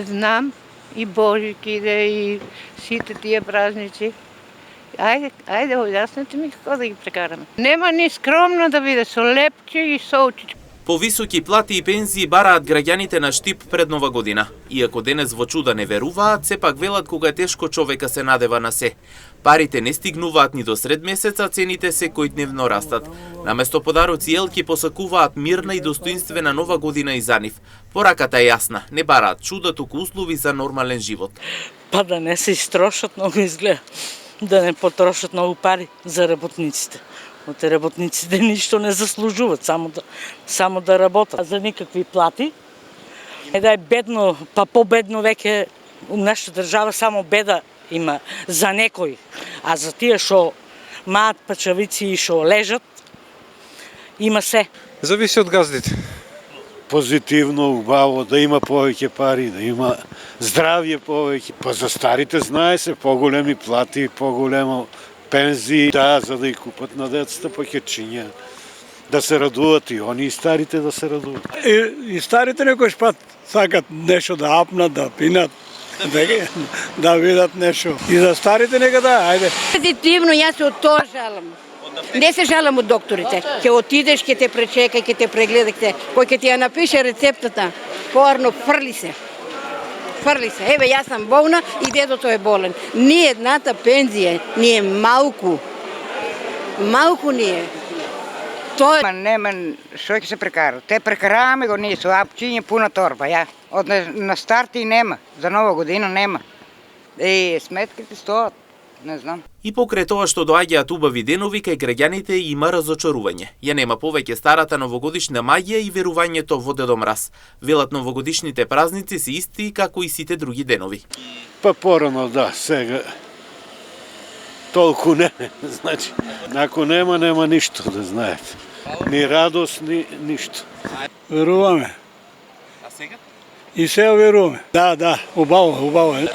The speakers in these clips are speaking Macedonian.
Знам, и Божик иде, и сите тие празници. Ајде, објаснете ми како да ги прекараме. Нема ни скромно да биде, со лепче и со очички. Повисоки плати и пензии бараат граѓаните на Штип пред Нова година. Иако денес во чуда не веруваат, сепак велат кога е тешко човека се надева на се. Парите не стигнуваат ни до сред месеца, цените секојдневно растат. Наместо подароци и елки посакуваат мирна и достоинствена Нова година и за нив. Пораката е јасна, не бараат чуда, туку услови за нормален живот. Па да не се истрошат многу изгледа, да не потрошат многу пари за работниците. Оте работниците ништо не заслужуваат, само да работат за никакви плати. Да е бедно, па победно веќе у нашата држава само беда има за некои, а за тие што маат пачавици и што лежат, има се. Зависи од газдите. Позитивно, убаво, да има повеќе пари, да има здравје повеќе. Па за старите знае се поголеми плати, поголемо пензии, да, за да и купат на децата пакетчиња, да се радуват и они и старите да се радуват. И старите некојаш пат сакат нешто да апнат, да пинат, да видат нешто. И за старите нека да, ајде. Позитивно, јас од тоа жалам. Не се жалам од докторите. Ќе отидеш, ќе те пречека, ќе те прегледа, кој ќе ти ја напише рецептата, порно фрли се. Еве, јас сум болна и дедото е болен. Ни едната пензија, ни е малку. Малку ни е. Тоа нема што ќе се прекара. Те прекараваме го ние со апчиња пуна торба, ја. Од на старти нема, за Нова година нема. Сметките стоат, не знам. И покрај тоа што доаѓаат убави денови, кај граѓаните има разочарување. Ја нема повеќе старата новогодишна магија и верувањето во Дедо Мраз. Велат новогодишните празници се исти како и сите други денови. Па порано, да, сега толку не, значи, ако нема ништо, да знаете. Ни радост, ни ништо. Веруваме. А сега? И сега веруваме. Да, убаво е.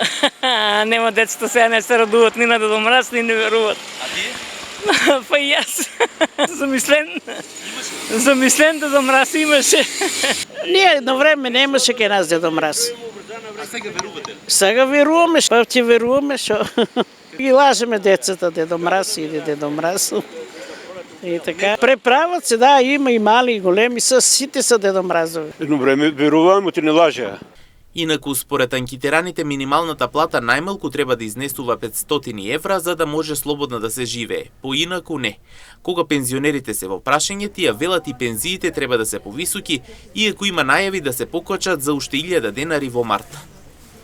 Нема децата сега не се радуват ни на Дедо Мраз, ни не веруват. А тие? Па и јас. Замислен Дедо Мраз имаше. Ние едно време немаше кај нас Дедо Мраз. А сега верувате ли? Сега веруваме, па ќе веруваме што. Ги лажеме децата Дедо Мраз или Дедо Мраз. И така. Преправат се, да, има и мали и големи, сите са Дедо Мразови. Едно време верувам, ти не лажеа. Инаку, според анкетираните, минималната плата најмалку треба да изнесува 500 евра за да може слободно да се живее. Поинаку не. Кога пензионерите се во прашање, тие велат и пензиите треба да се повисоки, иако има најави да се покачат за уште 1000 денари во март.